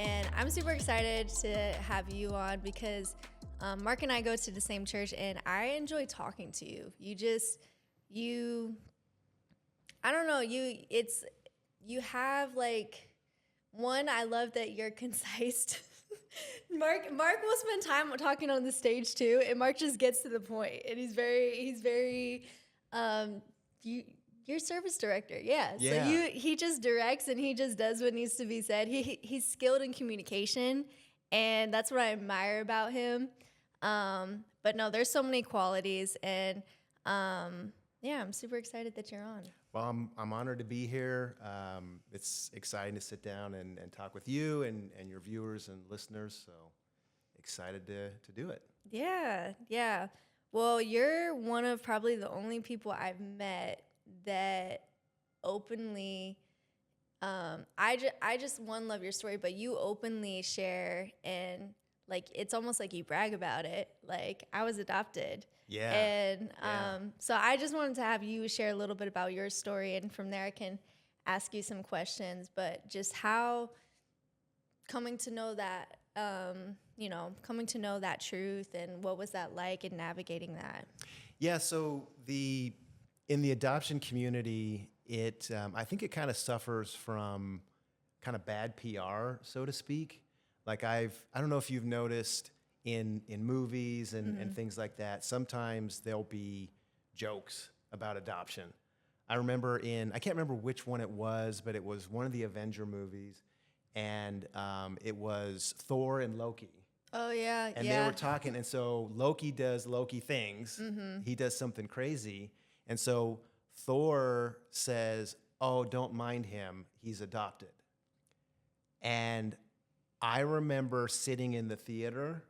and I'm super excited to have you on because Mark and I go to the same church, and I enjoy talking to you. I don't know, you have like, one, I love that you're concise. Mark will spend time talking on the stage too, and Mark just gets to the point, and he's very, you're service director, yeah. Yeah. So he just directs and he just does what needs to be said. He's skilled in communication, and that's what I admire about him. But no, there's so many qualities, and yeah, I'm super excited that you're on. Well, I'm honored to be here. It's exciting to sit down and talk with you and your viewers and listeners. So excited to do it. Yeah. Well, you're one of probably the only people I've met that openly, I just love your story, but you openly share, and like, it's almost like you brag about it. Like, I was adopted. Yeah. And Yeah. so I just wanted to have you share a little bit about your story, and from there I can ask you some questions, but just how coming to know that, coming to know that truth, and what was that like in navigating that? Yeah. So in the adoption community, I think it kind of suffers from kind of bad PR, so to speak. Like I don't know if you've noticed in movies and things like that, sometimes there'll be jokes about adoption. I can't remember which one it was, but it was one of the Avenger movies, and it was Thor and Loki. Oh, yeah, And they were talking, and so Loki does Loki things. He does something crazy. And so Thor says, "Oh, don't mind him. He's adopted." And I remember sitting in the theater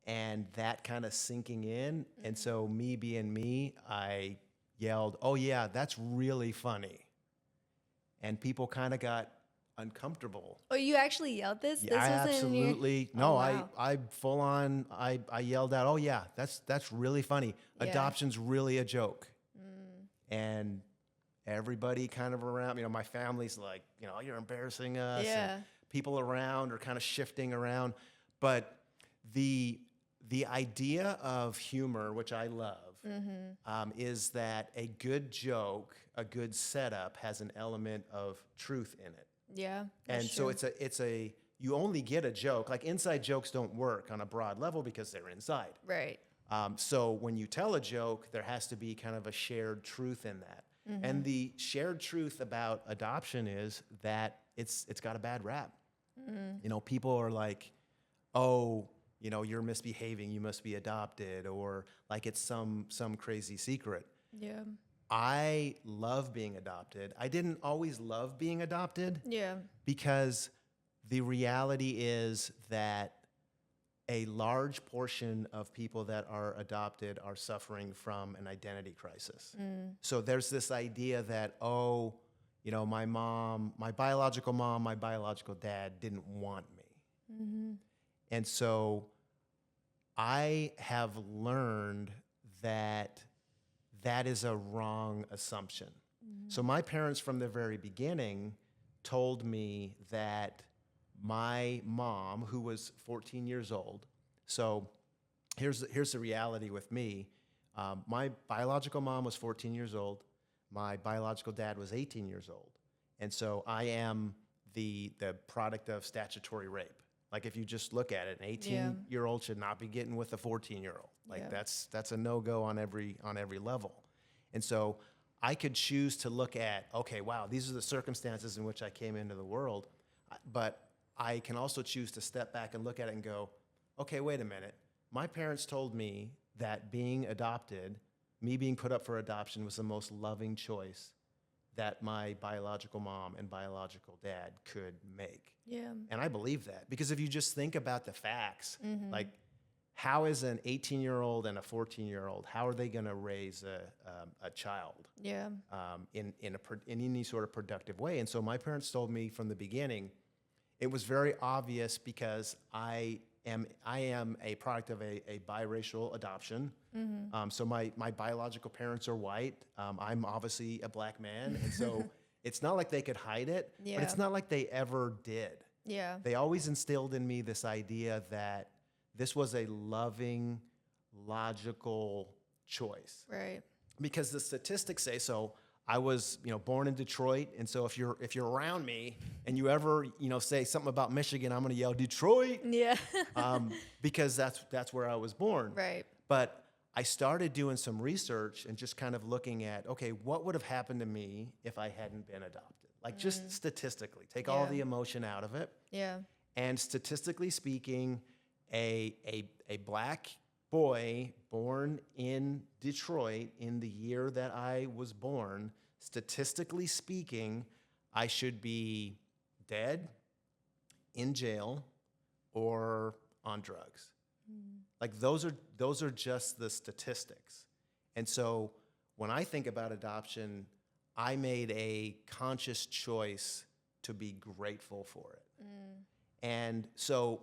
and that kind of sinking in. And so me being me, I yelled, "Oh yeah, that's really funny." And people kind of got uncomfortable. Oh, you actually yelled this? Yeah, I absolutely. No, Oh, wow. I full on, I yelled out, "Oh yeah, that's really funny. Yeah. Adoption's really a joke." And everybody kind of around, my family's like, "You're embarrassing us." Yeah. And people around are kind of shifting around. But the idea of humor, which I love, is that a good joke, a good setup has an element of truth in it. Yeah. And that's so true. you only get a joke. Like, inside jokes don't work on a broad level because they're inside. Right. So when you tell a joke, there has to be kind of a shared truth in that. And the shared truth about adoption is that it's got a bad rap. People are like, "Oh, you're misbehaving, you must be adopted," or like it's some crazy secret. Yeah. I love being adopted. I didn't always love being adopted. Yeah. Because the reality is that a large portion of people that are adopted are suffering from an identity crisis. So there's this idea that, my biological mom, my biological dad didn't want me. And so I have learned that is a wrong assumption. So my parents from the very beginning told me that my mom, who was 14 years old, so here's the reality with me. My biological mom was 14 years old. My biological dad was 18 years old. And so I am the product of statutory rape. Like, if you just look at it, an 18-year-old should not be getting with a 14-year-old. Like, that's a no-go on every level. And so I could choose to look at, okay, wow, these are the circumstances in which I came into the world. But I can also choose to step back and look at it and go, okay, wait a minute. My parents told me that being adopted, me being put up for adoption, was the most loving choice that my biological mom and biological dad could make. Yeah. And I believe that, because if you just think about the facts, like, how is an 18-year-old and a 14-year-old, how are they going to raise a child? Yeah. In any sort of productive way? And so my parents told me from the beginning, it was very obvious, because I am a product of a biracial adoption. So my biological parents are white. I'm obviously a black man, and so it's not like they could hide it, but it's not like they ever did. Yeah. They always instilled in me this idea that this was a loving, logical choice. Right. Because the statistics say so. I was, born in Detroit, and so if you're around me and you ever, say something about Michigan, I'm going to yell Detroit, Yeah. because that's where I was born. Right. But I started doing some research and just kind of looking at, okay, what would have happened to me if I hadn't been adopted? Like just statistically, take all the emotion out of it. Yeah. And statistically speaking, a black boy born in Detroit in the year that I was born, statistically speaking, I should be dead, in jail, or on drugs. Like those are just the statistics. And so when I think about adoption, I made a conscious choice to be grateful for it. And so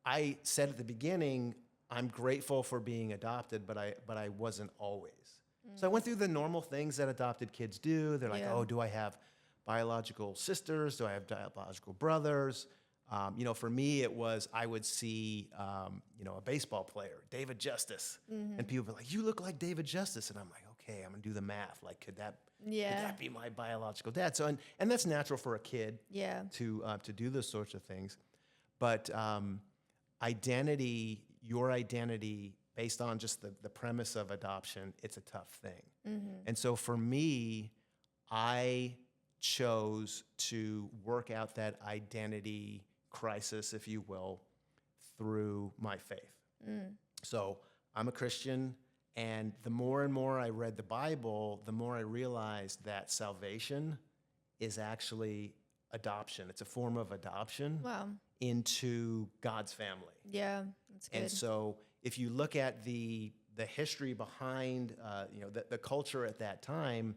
I said at the beginning, I'm grateful for being adopted, but I wasn't always. So I went through the normal things that adopted kids do. They're like, oh, do I have biological sisters? Do I have biological brothers? For me, it was I would see, a baseball player, David Justice, and people would be like, you look like David Justice. And I'm like, okay, I'm gonna do the math. Like, could that be my biological dad? So, and that's natural for a kid to do those sorts of things. But your identity based on just the premise of adoption, it's a tough thing. And so for me, I chose to work out that identity crisis, if you will, through my faith. So I'm a Christian, and the more and more I read the Bible, the more I realized that salvation is actually adoption. It's a form of adoption into God's family. Yeah, that's good. And so if you look at the history behind the culture at that time,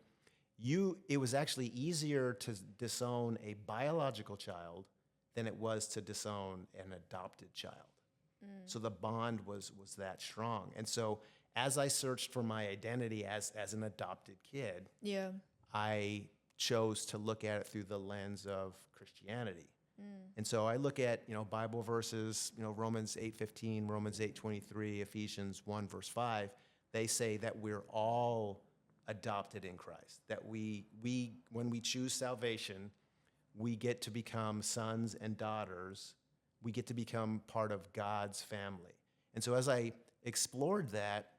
it was actually easier to disown a biological child than it was to disown an adopted child. So the bond was that strong. And so as I searched for my identity as an adopted kid, I chose to look at it through the lens of Christianity. And so I look at, Bible verses, Romans 8:15, Romans 8:23, Ephesians 1 verse 5. They say that we're all adopted in Christ, that we when we choose salvation, we get to become sons and daughters. We get to become part of God's family. And so as I explored that,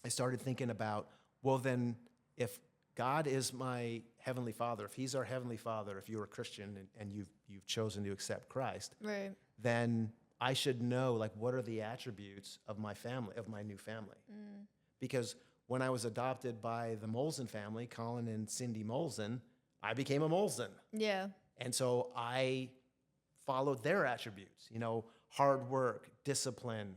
I started thinking about, well, then if God is my Heavenly Father, if He's our Heavenly Father, if you're a Christian and you've chosen to accept Christ, then I should know, like, what are the attributes of my family, of my new family? Because when I was adopted by the Molzen family, Colin and Cindy Molzen, I became a Molzen. Yeah. And so I followed their attributes, hard work, discipline,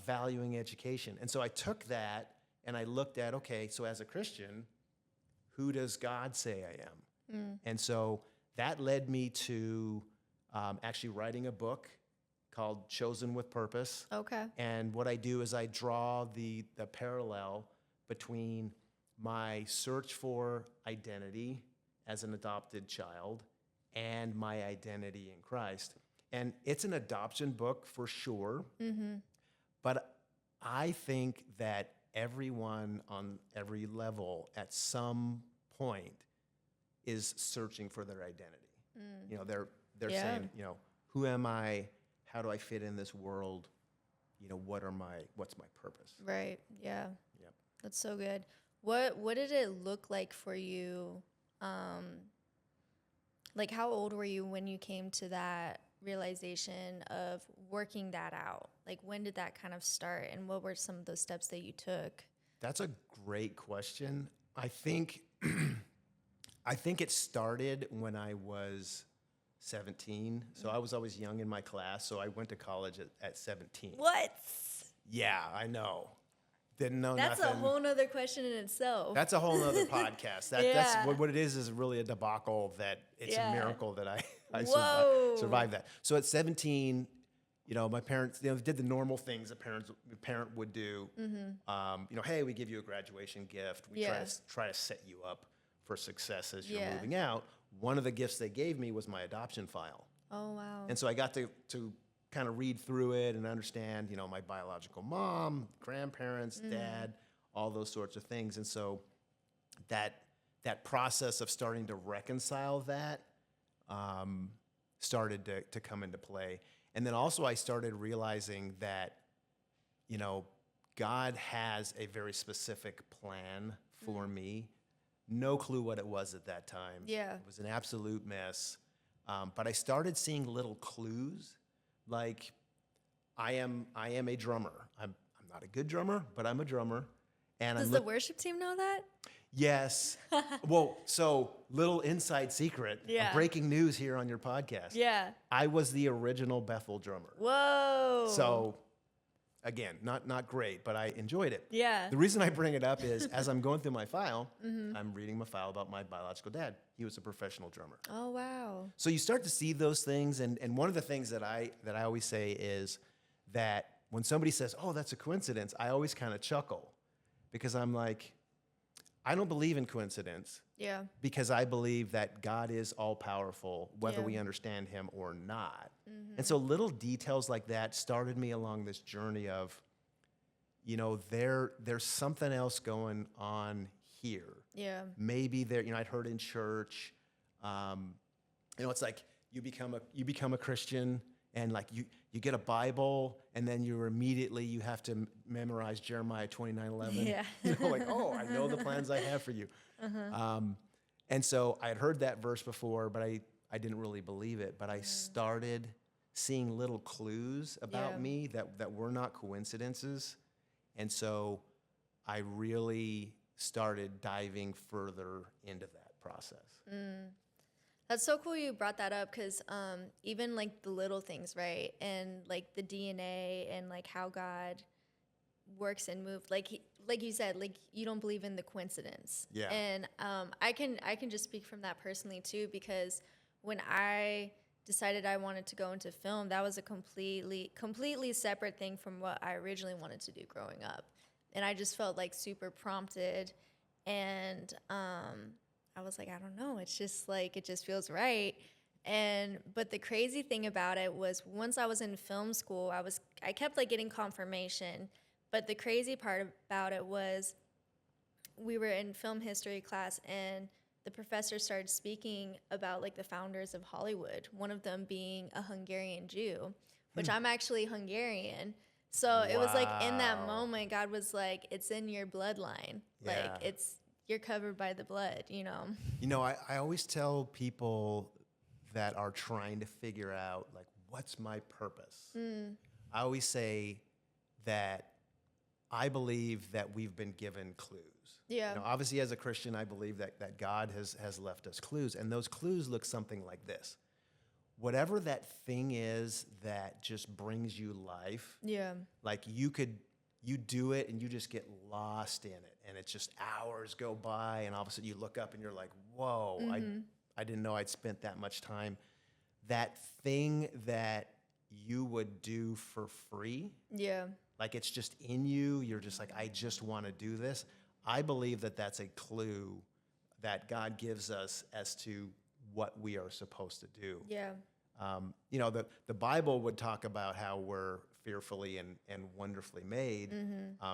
valuing education. And so I took that and I looked at, okay, so as a Christian, who does God say I am? And so that led me to actually writing a book called Chosen with Purpose. Okay. And what I do is I draw the parallel between my search for identity as an adopted child and my identity in Christ. And it's an adoption book for sure. But I think that everyone on every level at some point is searching for their identity. They're saying, who am I? How do I fit in this world? What's my purpose? Right. Yeah. Yep. That's so good. What did it look like for you? Like, how old were you when you came to that realization of working that out? Like, when did that kind of start, and what were some of those steps that you took? That's a great question. I think it started when I was 17. So I was always young in my class. So I went to college at 17. What? Yeah, I know. Didn't know That's nothing. a whole nother question in itself. That's a whole nother podcast. That's what it is really a debacle that it's a miracle that I survived that. So at 17, my parents, did the normal things a parent would do. Hey, we give you a graduation gift. We try to set you up for success as you're moving out. One of the gifts they gave me was my adoption file. Oh, wow. And so I got to kind of read through it and understand, my biological mom, grandparents, dad, all those sorts of things. And so that process of starting to reconcile that started to come into play. And then also I started realizing that, God has a very specific plan for me. No clue what it was at that time. Yeah. It was an absolute mess. But I started seeing little clues, like I am a drummer. I'm not a good drummer, but I'm a drummer. And Does the worship team know that? Yes. Well, so little inside secret, Yeah. breaking news here on your podcast. Yeah. I was the original Bethel drummer. Whoa. So again, not great, but I enjoyed it. Yeah. The reason I bring it up is as I'm going through my file, I'm reading my file about my biological dad. He was a professional drummer. Oh, wow. So you start to see those things, and one of the things that I always say is that when somebody says, "Oh, that's a coincidence," I always kind of chuckle because I'm like, I don't believe in coincidence. Yeah. Because I believe that God is all powerful, whether Yeah. we understand him or not. And so little details like that started me along this journey of, there's something else going on here. Yeah. Maybe there, I'd heard in church, it's like you become a Christian and like you get a Bible and then you have to memorize Jeremiah 29:11. Yeah. Like, oh, I know the plans I have for you. And so I had heard that verse before, but I didn't really believe it. But I started seeing little clues about Yeah. me that were not coincidences. And so I really started diving further into that process. That's so cool you brought that up because even like the little things, right? And like the DNA and like how God works and moves, like you said, like you don't believe in the coincidence. Yeah. And I can just speak from that personally too, because when I decided I wanted to go into film, that was a completely separate thing from what I originally wanted to do growing up. And I just felt like super prompted, and I was like, I don't know, it's just like it just feels right. But the crazy thing about it was once I was in film school, I kept like getting confirmation. But the crazy part about it was we were in film history class and the professor started speaking about like the founders of Hollywood, one of them being a Hungarian Jew, which I'm actually Hungarian. So it was like in that Wow. moment, God was like, it's in your bloodline. Yeah. Like you're covered by the blood, I always tell people that are trying to figure out, like, what's my purpose? I always say that I believe that we've been given clues. Yeah. Obviously, as a Christian, I believe that God has left us clues, and those clues look something like this. Whatever that thing is that just brings you life, Yeah. like you do it and you just get lost in it, and it's just hours go by, and all of a sudden you look up and you're like, whoa, I didn't know I'd spent that much time. That thing that you would do for free, Yeah. like it's just in you, you're just like, I just want to do this. I believe that that's a clue that God gives us as to what we are supposed to do. Yeah. The Bible would talk about how we're fearfully and wonderfully made.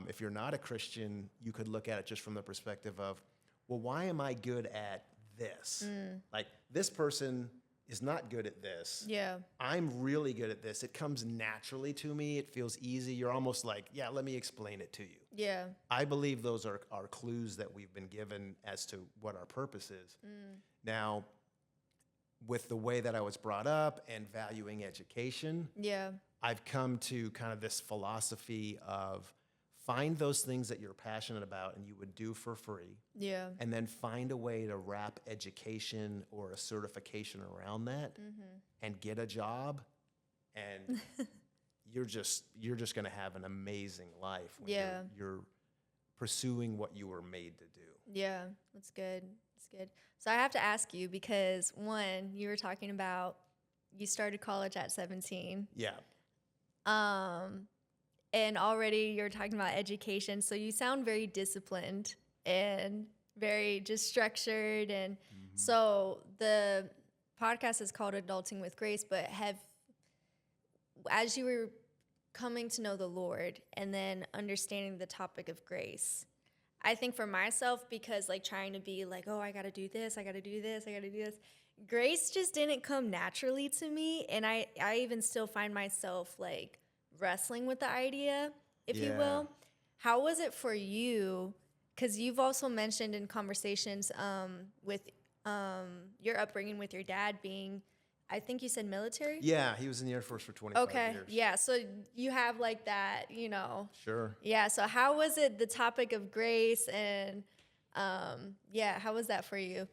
If you're not a Christian, you could look at it just from the perspective of, well, why am I good at this? Like this person is not good at this. Yeah. I'm really good at this. It comes naturally to me. It feels easy. You're almost like, yeah, let me explain it to you. Yeah. I believe those are clues that we've been given as to what our purpose is. Now, with the way that I was brought up and valuing education, Yeah. I've come to kind of this philosophy of find those things that you're passionate about and you would do for free, Yeah. and then find a way to wrap education or a certification around that and get a job, and you're just going to have an amazing life when Yeah. you're pursuing what you were made to do. Yeah, that's good. That's good. So I have to ask you because one, you were talking about you started college at 17. Yeah. And already you're talking about education. So you sound very disciplined and very just structured. And so podcast is called Adulting with Grace, but as you were coming to know the Lord and then understanding the topic of grace, I think for myself, because like trying to be like, oh, I got to do this, I got to do this, I got to do this, grace just didn't come naturally to me. And I even still find myself like wrestling with the idea, if you will. How was it for you? Because you've also mentioned in conversations with your upbringing with your dad being, I think you said military? Yeah, he was in the Air Force for 25 years. Yeah, so you have like that, Sure. Yeah, so how was it, the topic of grace, and how was that for you?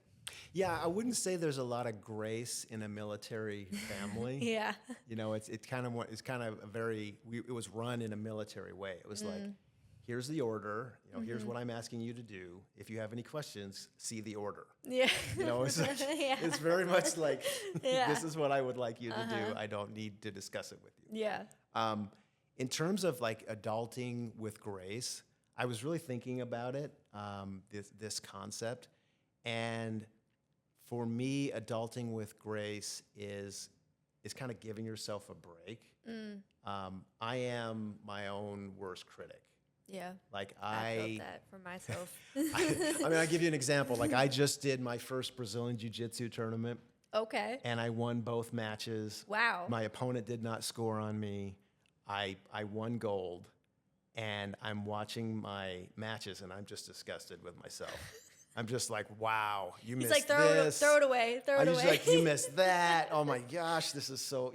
Yeah, I wouldn't say there's a lot of grace in a military family. Yeah. It's kind of a very, it was run in a military way. It was like, here's the order, here's what I'm asking you to do. If you have any questions, see the order. Yeah. It's, it's very much like, this is what I would like you to do. I don't need to discuss it with you. Yeah. In terms of like adulting with grace, I was really thinking about it, this concept. And for me, adulting with grace is kind of giving yourself a break. I am my own worst critic. Yeah. Like I felt that for myself. I'll give you an example. Like I just did my first Brazilian Jiu-Jitsu tournament. Okay. And I won both matches. Wow. My opponent did not score on me. I won gold. And I'm watching my matches and I'm just disgusted with myself. I'm just like, wow, you missed like, this. Throw it away. Throw it away. I'm just like, you missed that. Oh my gosh, this is so,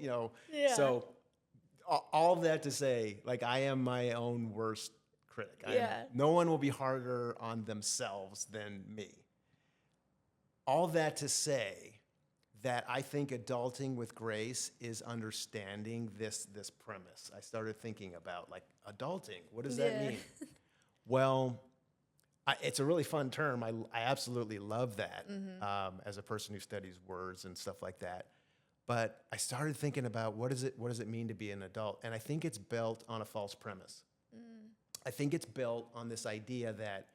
Yeah. So all of that to say, like I am my own worst critic. No one will be harder on themselves than me. All that to say that I think adulting with grace is understanding this premise. I started thinking about like adulting. What does that mean? Well, it's a really fun term. I absolutely love that as a person who studies words and stuff like that. But I started thinking about what does it mean to be an adult? And I think it's built on a false premise. I think it's built on this idea that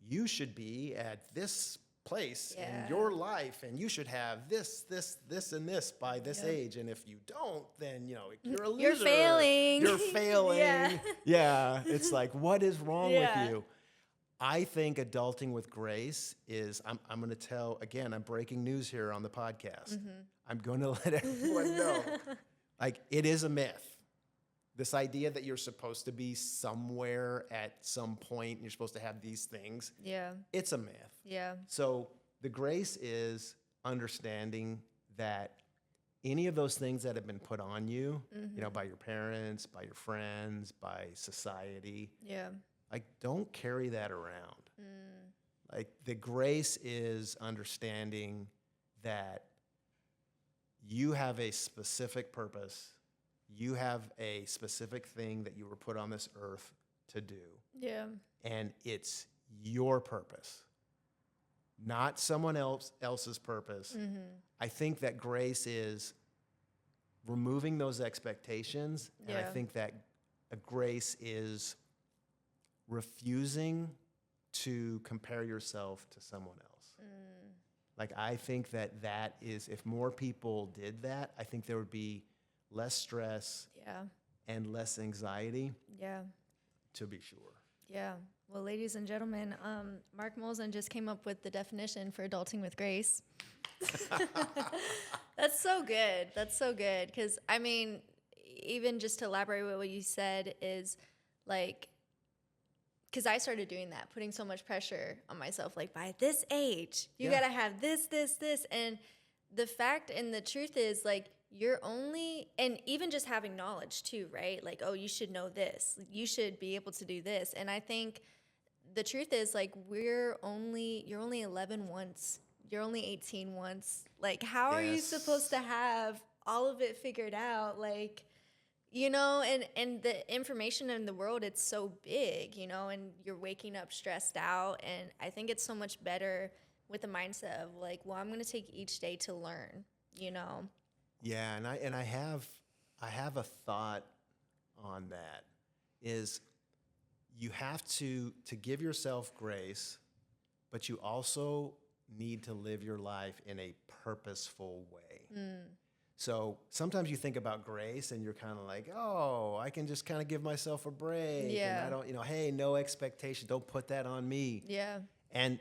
you should be at this place in your life, and you should have this, and this by this age. And if you don't, then you're a loser. You're failing. You're failing. Yeah. It's like, what is wrong with you? I think adulting with grace is, I'm going to tell, again, I'm breaking news here on the podcast. I'm going to let everyone know, like, it is a myth. This idea that you're supposed to be somewhere at some point, and you're supposed to have these things. Yeah. It's a myth. Yeah. So the grace is understanding that any of those things that have been put on you, by your parents, by your friends, by society. Yeah. Like, don't carry that around. Like, the grace is understanding that you have a specific purpose. You have a specific thing that you were put on this earth to do. Yeah. And it's your purpose, not someone else's purpose. I think that grace is removing those expectations. And I think that a grace is refusing to compare yourself to someone else. Like, I think that is, if more people did that, I think there would be less stress and less anxiety. Yeah. To be sure. Yeah. Well, ladies and gentlemen, Mark Molzen just came up with the definition for adulting with grace. That's so good. That's so good. Because, I mean, even just to elaborate with what you said is, like, because I started doing that, putting so much pressure on myself. Like, by this age, you got to have this. And the fact and the truth is, like, you're only, and even just having knowledge too, right? Like, oh, you should know this. You should be able to do this. And I think the truth is, like, you're only 11 once. You're only 18 once. Like, how are you supposed to have all of it figured out? Like, and the information in the world, it's so big, and you're waking up stressed out. And I think it's so much better with the mindset of like, well, I'm going to take each day to learn, Yeah, and I have a thought on that, is you have to give yourself grace, but you also need to live your life in a purposeful way. So sometimes you think about grace and you're kind of like, oh, I can just kind of give myself a break. Yeah. And I don't, hey, no expectation. Don't put that on me. Yeah. And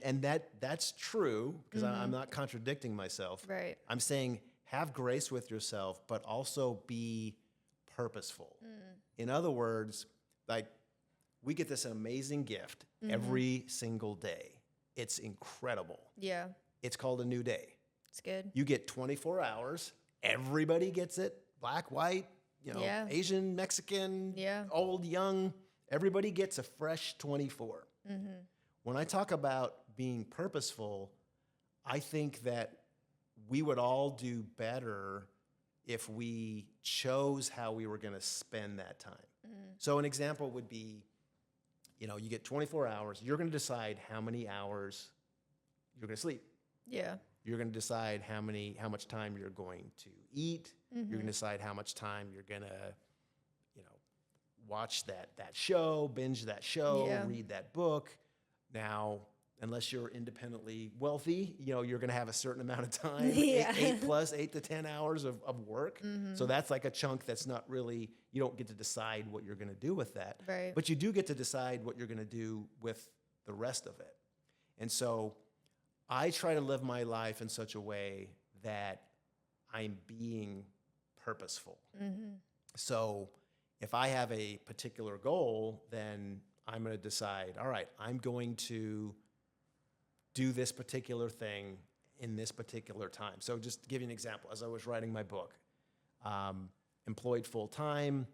that's true, because I'm not contradicting myself. Right. I'm saying have grace with yourself, but also be purposeful. In other words, like, we get this amazing gift every single day. It's incredible. Yeah. It's called a new day. It's good. You get 24 hours. Everybody gets it. Black, white, Yeah. Asian, Mexican, Yeah. old, young. Everybody gets a fresh 24. When I talk about being purposeful, I think that we would all do better if we chose how we were going to spend that time. So an example would be, you get 24 hours. You're going to decide how many hours you're going to sleep. Yeah. You're going to decide how much time you're going to eat. You're going to decide how much time you're going to, watch that show, binge that show, Yeah. read that book. Now, unless you're independently wealthy, you're going to have a certain amount of time, Yeah. 8 to 10 hours of work. So that's like a chunk that's not really, you don't get to decide what you're going to do with that. Right. But you do get to decide what you're going to do with the rest of it. And so I try to live my life in such a way that I'm being purposeful. So if I have a particular goal, then I'm going to decide, all right, I'm going to do this particular thing in this particular time. So just to give you an example, as I was writing my book, employed full time,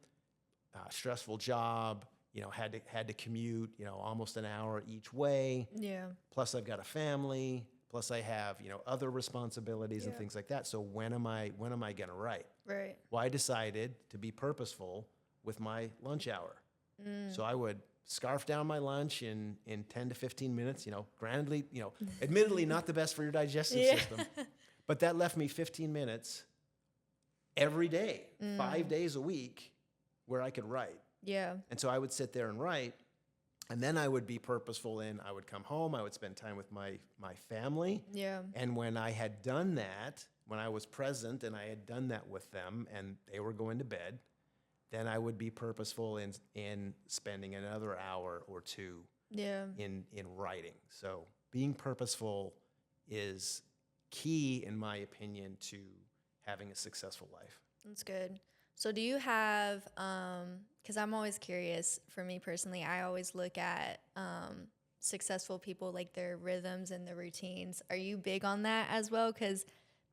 stressful job, had to commute, almost an hour each way. Yeah. Plus I've got a family, plus I have, other responsibilities and Yeah. things like that. So when am I going to write? Right. Well, I decided to be purposeful with my lunch hour. So I would scarf down my lunch in 10 to 15 minutes, granted, admittedly not the best for your digestive Yeah. system, but that left me 15 minutes every day, 5 days a week, where I could write. Yeah. And so I would sit there and write, and then I would be purposeful I would come home, I would spend time with my family. Yeah. And when I had done that, when I was present and I had done that with them and they were going to bed, then I would be purposeful in spending another hour or two Yeah. in writing. So being purposeful is key, in my opinion, to having a successful life. That's good. So do you have, because I'm always curious, for me personally, I always look at successful people, like their rhythms and their routines. Are you big on that as well? Because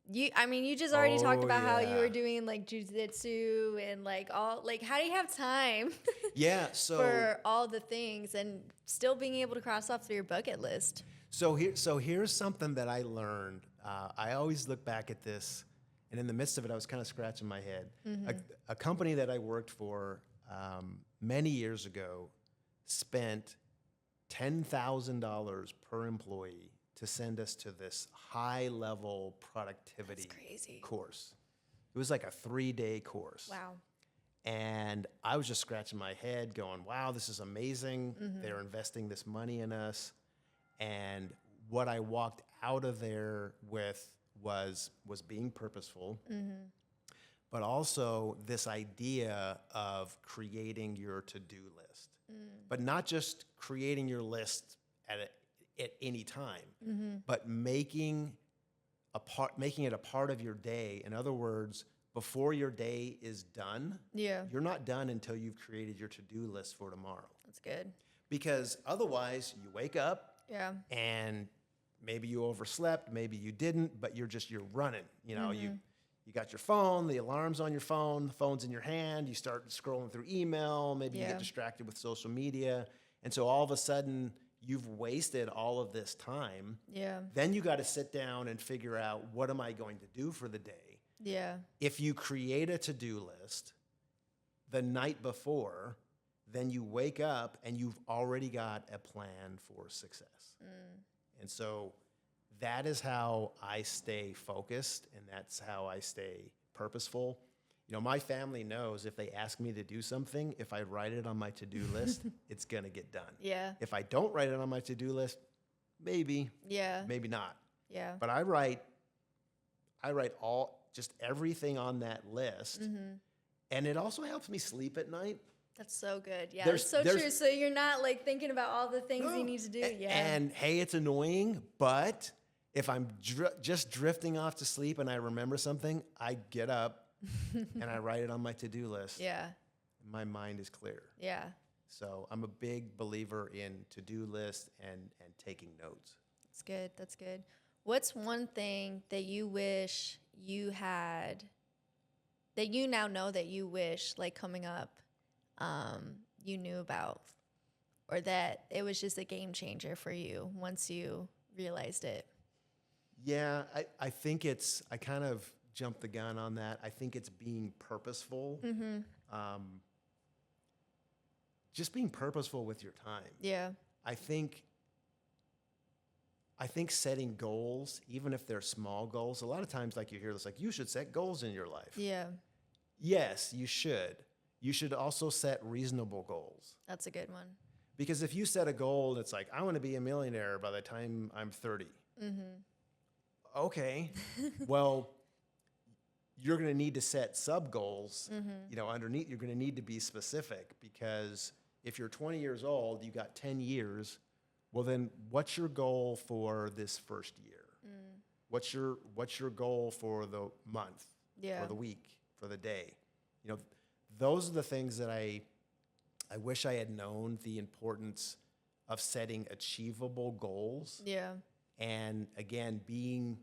you just already talked about how you yeah. were doing like jujitsu and like all, like how do you have time Yeah, so for all the things and still being able to cross off your bucket list? So here's something that I learned. I always look back at this, and in the midst of it, I was kind of scratching my head. A company that I worked for many years ago spent $10,000 per employee to send us to this high-level productivity That's crazy. course. It was like a 3-day course. Wow. And I was just scratching my head going, wow, this is amazing. They're investing this money in us. And what I walked out of there with was being purposeful, but also this idea of creating your to-do list. But not just creating your list at any time, but making it a part of your day. In other words, before your day is done, Yeah. you're not done until you've created your to-do list for tomorrow. That's good. Because otherwise, you wake up Yeah. and maybe you overslept, maybe you didn't, but you're running. You got your phone, the alarm's on your phone, the phone's in your hand, you start scrolling through email, maybe you Yeah. get distracted with social media. And so all of a sudden, you've wasted all of this time. Yeah. Then you got to sit down and figure out, what am I going to do for the day? Yeah. If you create a to-do list the night before, then you wake up and you've already got a plan for success. And so that is how I stay focused, and that's how I stay purposeful. My family knows if they ask me to do something, if I write it on my to-do list, it's going to get done. Yeah. If I don't write it on my to-do list, maybe, Yeah. maybe not. Yeah. But I write just everything on that list. And it also helps me sleep at night. That's so good. Yeah, that's so true. So you're not like thinking about all the things you need to do. Yeah. And hey, it's annoying, but if I'm just drifting off to sleep and I remember something, I get up and I write it on my to-do list. Yeah. My mind is clear. Yeah. So I'm a big believer in to-do lists and taking notes. That's good. That's good. What's one thing that you wish you had, that you now know that you wish, like coming up, you knew about, or that it was just a game changer for you once you realized it? Yeah, I think I kind of jumped the gun on that. I think it's being purposeful. Just being purposeful with your time. Yeah. I think setting goals, even if they're small goals, a lot of times like you hear this, like, you should set goals in your life. Yeah. Yes, you should. You should also set reasonable goals. That's a good one. Because if you set a goal that's like, I want to be a millionaire by the time I'm 30. Okay. Well, you're going to need to set sub goals, underneath. You're going to need to be specific, because if you're 20 years old, you got 10 years. Well, then what's your goal for this first year? What's your goal for the month, for the week, for the day? Those are the things that I wish I had known, the importance of setting achievable goals. Yeah. And again, being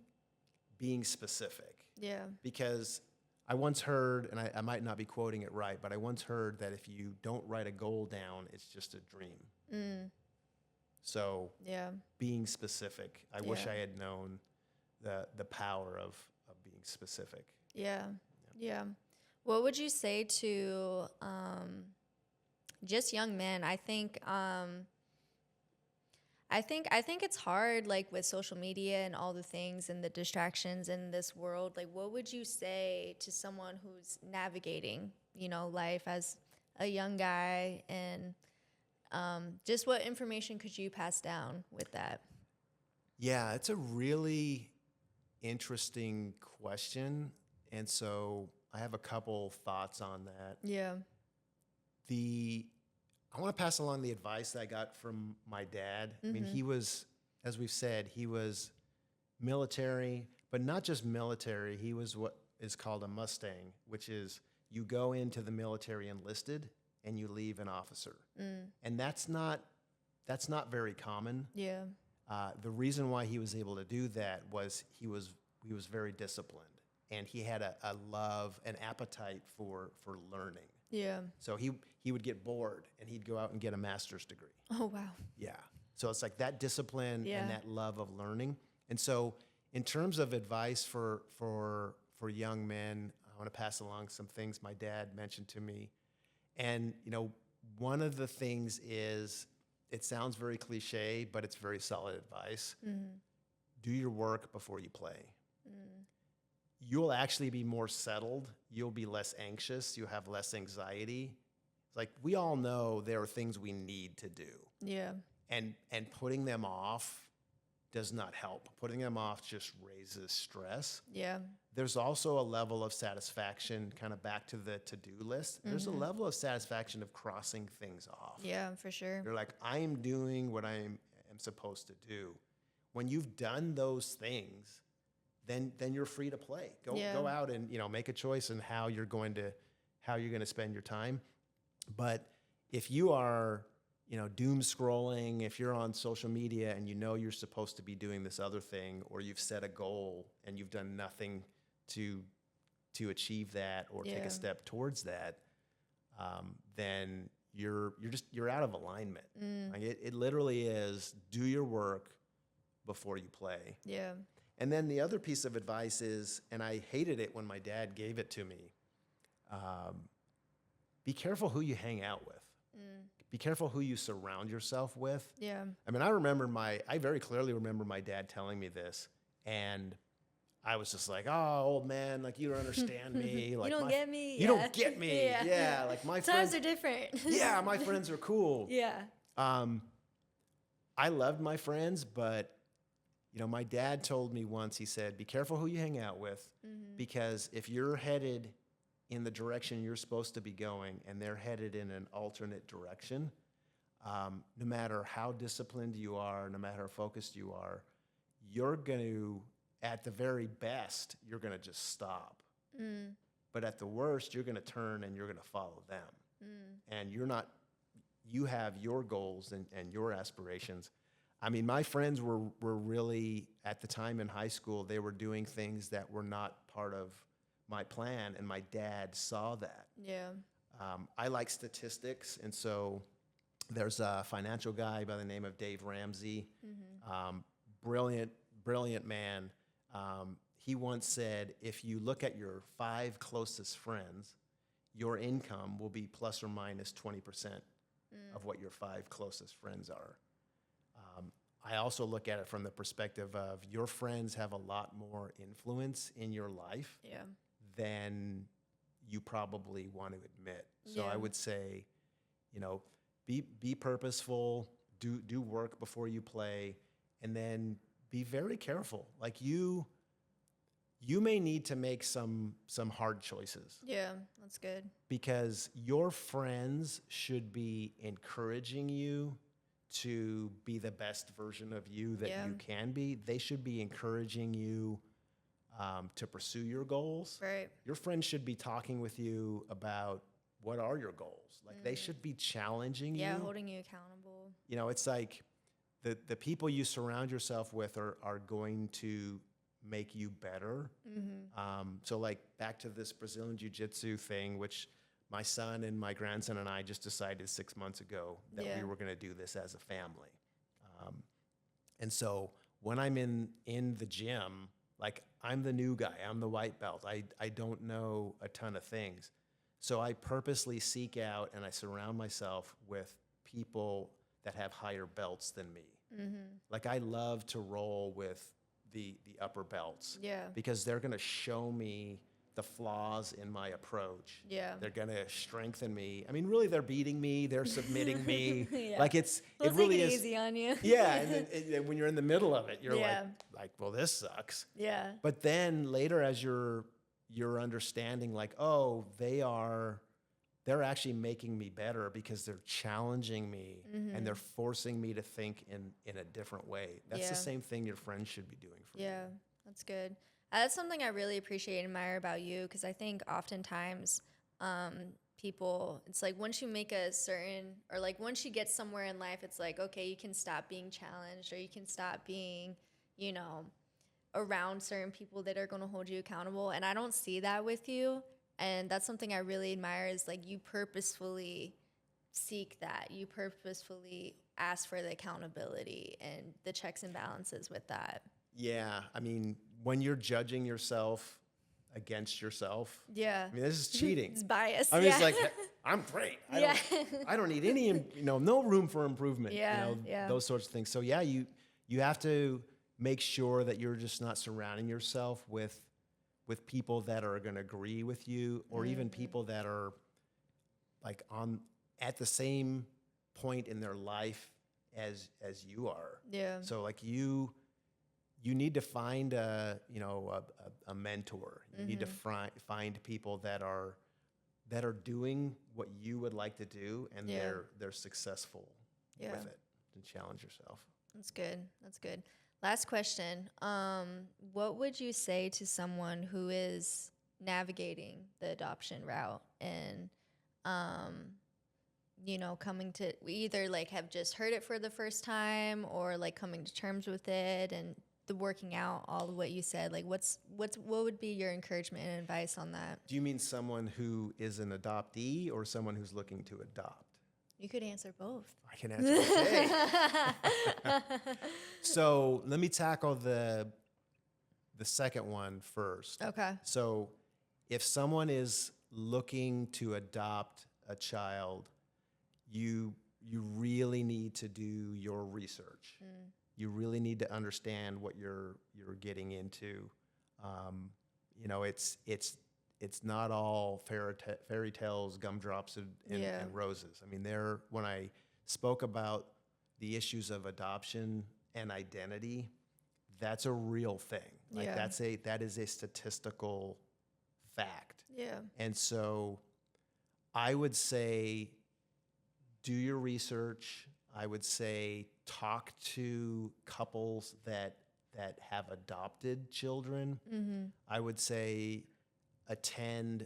specific. Yeah. Because I once heard, and I might not be quoting it right, but I once heard that if you don't write a goal down, it's just a dream. So being specific. I wish I had known the power of being specific. Yeah. Yeah. What would you say to just young men? I think it's hard, like with social media and all the things and the distractions in this world. Like, what would you say to someone who's navigating, life as a young guy, and just what information could you pass down with that? Yeah, it's a really interesting question. And so I have a couple thoughts on that. Yeah. I want to pass along the advice that I got from my dad. I mean, he was, as we've said, he was military, but not just military. He was what is called a Mustang, which is you go into the military enlisted and you leave an officer. And that's not very common. Yeah. The reason why he was able to do that was he was very disciplined, and he had a love, an appetite for learning. Yeah. So he would get bored and he'd go out and get a master's degree. Oh, wow. Yeah. So it's like that discipline Yeah. and that love of learning. And so in terms of advice for young men, I want to pass along some things my dad mentioned to me. And, one of the things is, it sounds very cliche, but it's very solid advice. Do your work before you play. You'll actually be more settled. You'll be less anxious. You'll have less anxiety. Like, we all know there are things we need to do. Yeah. And putting them off does not help. Putting them off just raises stress. Yeah. There's also a level of satisfaction, kind of back to the to-do list. There's a level of satisfaction of crossing things off. Yeah, for sure. You're like, I'm doing what I am supposed to do. When you've done those things, then you're free to play. Go out and make a choice in how you're going to spend your time. But if you are doom scrolling, if you're on social media and you're supposed to be doing this other thing, or you've set a goal and you've done nothing to achieve that or take a step towards that, then you're out of alignment. Like it literally is, do your work before you play. Yeah. And then the other piece of advice is, and I hated it when my dad gave it to me, be careful who you hang out with. Be careful who you surround yourself with. Yeah. I mean, I very clearly remember my dad telling me this, and I was just like, oh, old man, like, you don't understand me. Like, you don't get me. You don't get me. Yeah. Like, my friends. Times are different. Yeah, my friends are cool. Yeah. I loved my friends, but my dad told me once, he said, be careful who you hang out with, because if you're headed in the direction you're supposed to be going and they're headed in an alternate direction, no matter how disciplined you are, no matter how focused you are, you're going to, at the very best, you're going to just stop. But at the worst, you're going to turn and you're going to follow them. And you have your goals and your aspirations. I mean, my friends were really, at the time in high school, they were doing things that were not part of my plan, and my dad saw that. Yeah. I like statistics, and so there's a financial guy by the name of Dave Ramsey, brilliant man. He once said, if you look at your 5 closest friends, your income will be plus or minus 20% of what your 5 closest friends are. I also look at it from the perspective of your friends have a lot more influence in your life than you probably want to admit. So I would say, be purposeful, do work before you play, and then be very careful. Like you may need to make some hard choices. Yeah, that's good. Because your friends should be encouraging you to be the best version of you that you can be. They should be encouraging you to pursue your goals. Right. Your friends should be talking with you about what are your goals. Like they should be challenging you. Yeah, holding you accountable. It's like the people you surround yourself with are going to make you better. So like back to this Brazilian Jiu-Jitsu thing, which my son and my grandson and I just decided 6 months ago that we were going to do this as a family. And so when I'm in the gym, like I'm the new guy, I'm the white belt. I don't know a ton of things. So I purposely seek out and I surround myself with people that have higher belts than me. Like I love to roll with the upper belts. Yeah. Because they're going to show me the flaws in my approach. Yeah. They're going to strengthen me. I mean, really, they're beating me. They're submitting me. Like it They'll really take it is easy on you. Yeah. And then when you're in the middle of it, you're like, well, this sucks. Yeah. But then later, as you're understanding, like, oh, they're actually making me better because they're challenging me and they're forcing me to think in a different way. That's the same thing your friends should be doing for you. Yeah, that's good. That's something I really appreciate and admire about you, because I think oftentimes people, it's like once you make a certain, or like once you get somewhere in life, it's like, okay, you can stop being challenged, or you can stop being, around certain people that are going to hold you accountable. And I don't see that with you. And that's something I really admire, is like you purposefully seek that. You purposefully ask for the accountability and the checks and balances with that. Yeah. I mean, when you're judging yourself against yourself, Yeah. I mean, this is cheating. It's biased. I mean, it's like, I'm great. Yeah. I don't need any, no room for improvement. Yeah. Those sorts of things. So yeah, you have to make sure that you're just not surrounding yourself with people that are going to agree with you, or even people that are like at the same point in their life as you are. Yeah. So like you need to find a mentor. You need to find people that are doing what you would like to do, and they're successful with it, and challenge yourself. That's good. That's good. Last question. What would you say to someone who is navigating the adoption route and, coming to either like have just heard it for the first time, or like coming to terms with it and the working out all of what you said? Like what would be your encouragement and advice on that? Do you mean someone who is an adoptee or someone who's looking to adopt? You could answer both. I can answer both. So let me tackle the second one first. Okay. So if someone is looking to adopt a child, you really need to do your research. You really need to understand what you're getting into. It's not all fairy tales, gumdrops, and roses. I mean, when I spoke about the issues of adoption and identity, that's a real thing. Like Yeah. that is a statistical fact. Yeah. And so I would say do your research. I would say talk to couples that have adopted children. Mm-hmm. I would say attend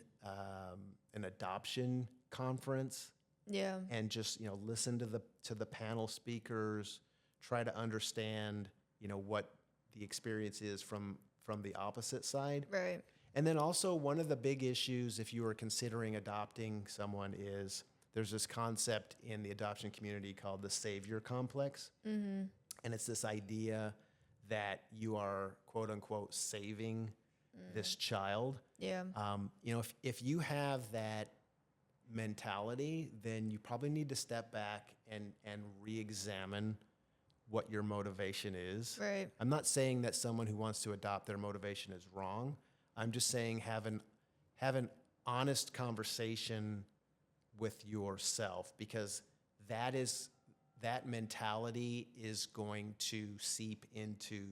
an adoption conference Yeah. and just listen to the panel speakers, try to understand what the experience is from the opposite side. Right. And then also one of the big issues if you are considering adopting someone is there's this concept in the adoption community called the savior complex. Mm-hmm. And it's this idea that you are quote unquote saving this child. Yeah. If you have that mentality, then you probably need to step back and re-examine what your motivation is. Right. I'm not saying that someone who wants to adopt, their motivation is wrong. I'm just saying have an honest conversation with yourself, because that mentality is going to seep into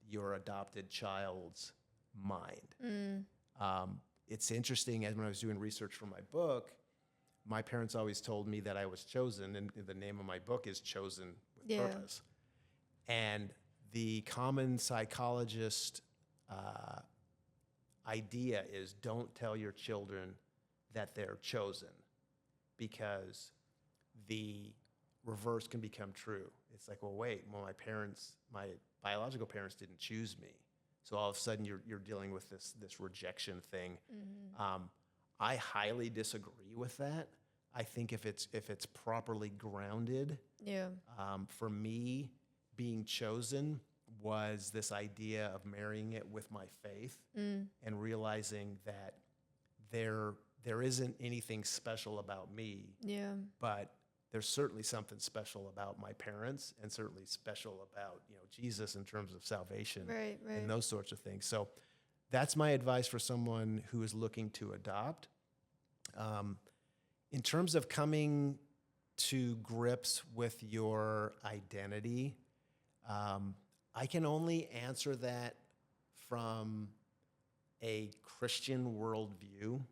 your adopted child's mind. It's interesting, as when I was doing research for my book, my parents always told me that I was chosen, and the name of my book is Chosen with Yeah. Purpose. And the common psychologist idea is don't tell your children that they're chosen, because the reverse can become true. It's like, well, wait, well, my biological parents didn't choose me. So all of a sudden you're dealing with this rejection thing. Mm-hmm. I highly disagree with that. I think if it's properly grounded, Yeah. for me, being chosen was this idea of marrying it with my faith and realizing that there isn't anything special about me, Yeah. but there's certainly something special about my parents, and certainly special about Jesus in terms of salvation, Right. Right. and those sorts of things. So that's my advice for someone who is looking to adopt. In terms of coming to grips with your identity, I can only answer that from a Christian worldview.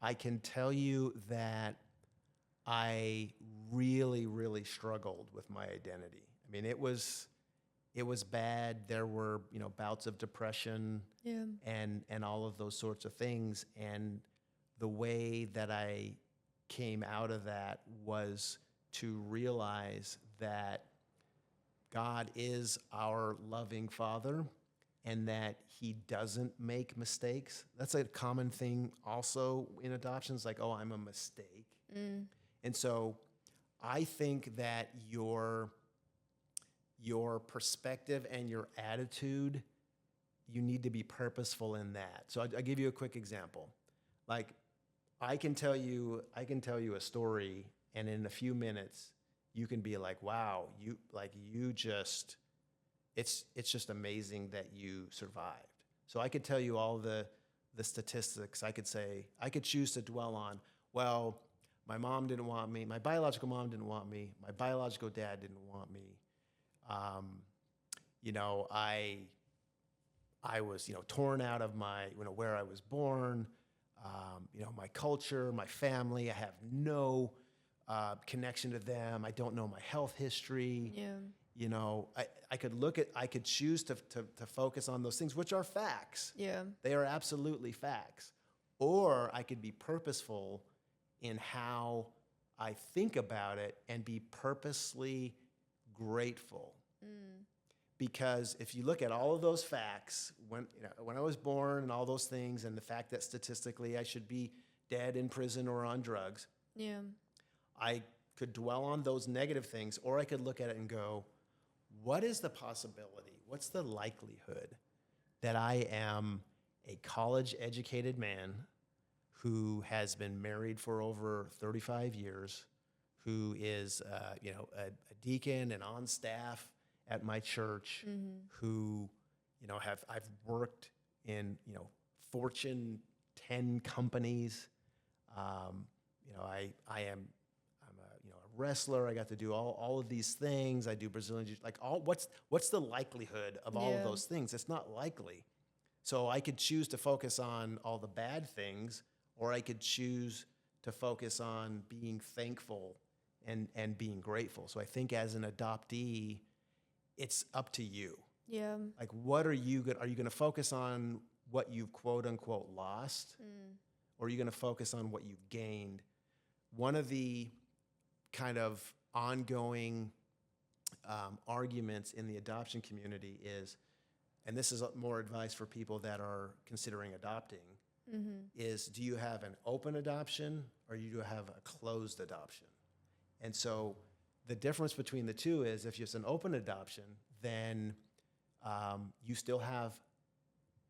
I can tell you that I really, really struggled with my identity. I mean, it was bad. There were, bouts of depression Yeah. and all of those sorts of things. And the way that I came out of that was to realize that God is our loving Father and that He doesn't make mistakes. That's a common thing also in adoptions, like, oh, I'm a mistake. And so I think that your perspective and your attitude, you need to be purposeful in that. So I'll give you a quick example. Like, I can tell you a story, and in a few minutes, you can be like, wow, it's just amazing that you survived. So I could tell you all the statistics. I could choose to dwell on, well, my mom didn't want me, my biological mom didn't want me, my biological dad didn't want me. I was, torn out of my, where I was born, my culture, my family. I have no connection to them. I don't know my health history. Yeah. I could choose to focus on those things, which are facts. Yeah. They are absolutely facts. Or I could be purposeful in how I think about it and be purposely grateful. Because if you look at all of those facts, when I was born and all those things, and the fact that statistically I should be dead, in prison, or on drugs, Yeah. I could dwell on those negative things, or I could look at it and go, what is the possibility? What's the likelihood that I am a college-educated man who has been married for over 35 years, who is a deacon and on staff at my church, who I've worked in Fortune 10 companies. I'm a wrestler. I got to do all of these things. I do Brazilian Jiu-Jitsu. Like what's the likelihood of all of those things? It's not likely. So I could choose to focus on all the bad things, or I could choose to focus on being thankful and being grateful. So I think as an adoptee, it's up to you. Yeah. Like, what are you going to focus on what you've quote unquote lost, or are you going to focus on what you've gained? One of the kind of ongoing arguments in the adoption community is, and this is more advice for people that are considering adopting, is do you have an open adoption or you have a closed adoption? And so the difference between the two is if it's an open adoption, then you still have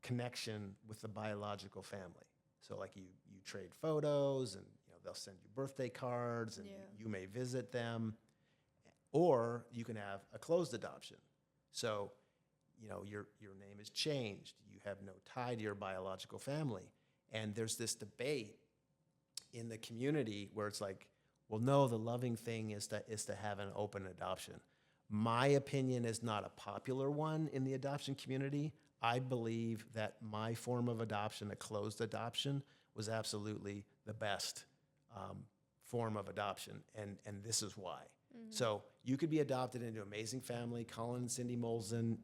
connection with the biological family. So like you trade photos and they'll send you birthday cards and you may visit them, or you can have a closed adoption. So your name is changed. You have no tie to your biological family. And there's this debate in the community where it's like, well, no, the loving thing is to have an open adoption. My opinion is not a popular one in the adoption community. I believe that my form of adoption, a closed adoption, was absolutely the best form of adoption, and this is why. So you could be adopted into an amazing family, Colin and Cindy Molzen,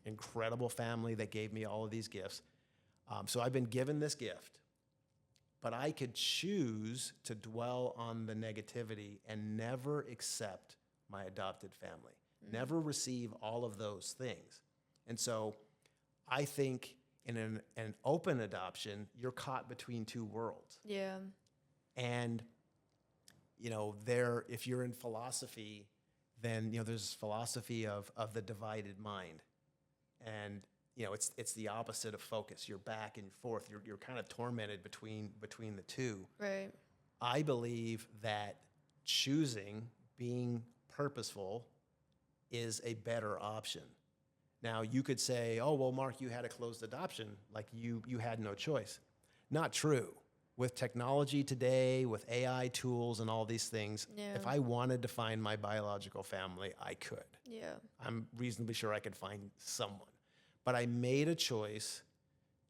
incredible family that gave me all of these gifts. So I've been given this gift, but I could choose to dwell on the negativity and never accept my adopted family, never receive all of those things. And so I think in an open adoption, you're caught between two worlds. Yeah. And if you're in philosophy, then there's philosophy of the divided mind, and it's the opposite of focus. You're back and forth. You're kind of tormented between the two. Right. I believe that choosing being purposeful is a better option. Now you could say, oh well, Mark, you had a closed adoption, like you had no choice. Not true. With technology today, with AI tools and all these things, if I wanted to find my biological family, I could. Yeah. I'm reasonably sure I could find someone. But I made a choice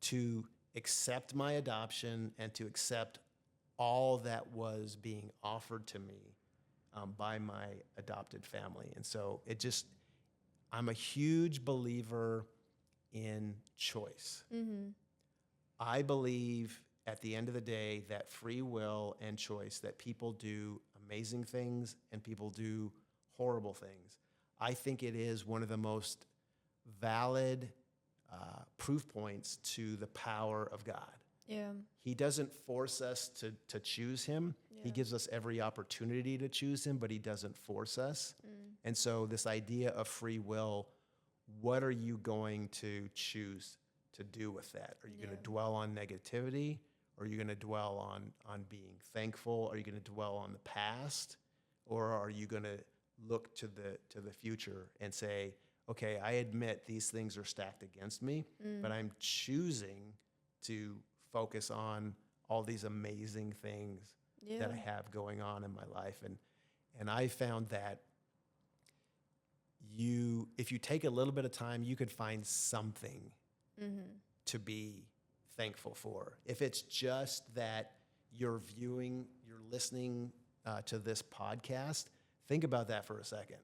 to accept my adoption and to accept all that was being offered to me by my adopted family. And so I'm a huge believer in choice. I believe at the end of the day that free will and choice, that people do amazing things and people do horrible things. I think it is one of the most valid proof points to the power of God. Yeah. He doesn't force us to choose him. Yeah. He gives us every opportunity to choose him, but he doesn't force us. And so this idea of free will, what are you going to choose to do with that? Are you going to dwell on negativity? Or are you going to dwell on being thankful? Are you going to dwell on the past? Or are you going to look to the future and say, okay, I admit these things are stacked against me, but I'm choosing to focus on all these amazing things that I have going on in my life. And I found that if you take a little bit of time, you could find something to be thankful for. If it's just that you're listening to this podcast, think about that for a second.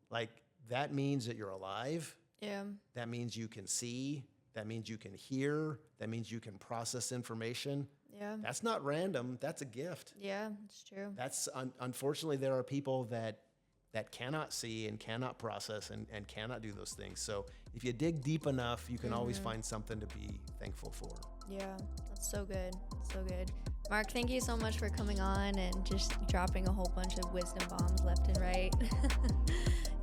Like, that means that you're alive. Yeah. That means you can see. That means you can hear. That means you can process information. Yeah. That's not random. That's a gift. Yeah, it's true. That's unfortunately, there are people that cannot see and cannot process and cannot do those things. So if you dig deep enough, you can always find something to be thankful for. Yeah, that's so good. So good. Mark, thank you so much for coming on and just dropping a whole bunch of wisdom bombs left and right.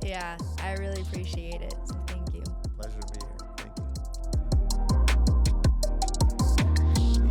Yeah, I really appreciate it. So thank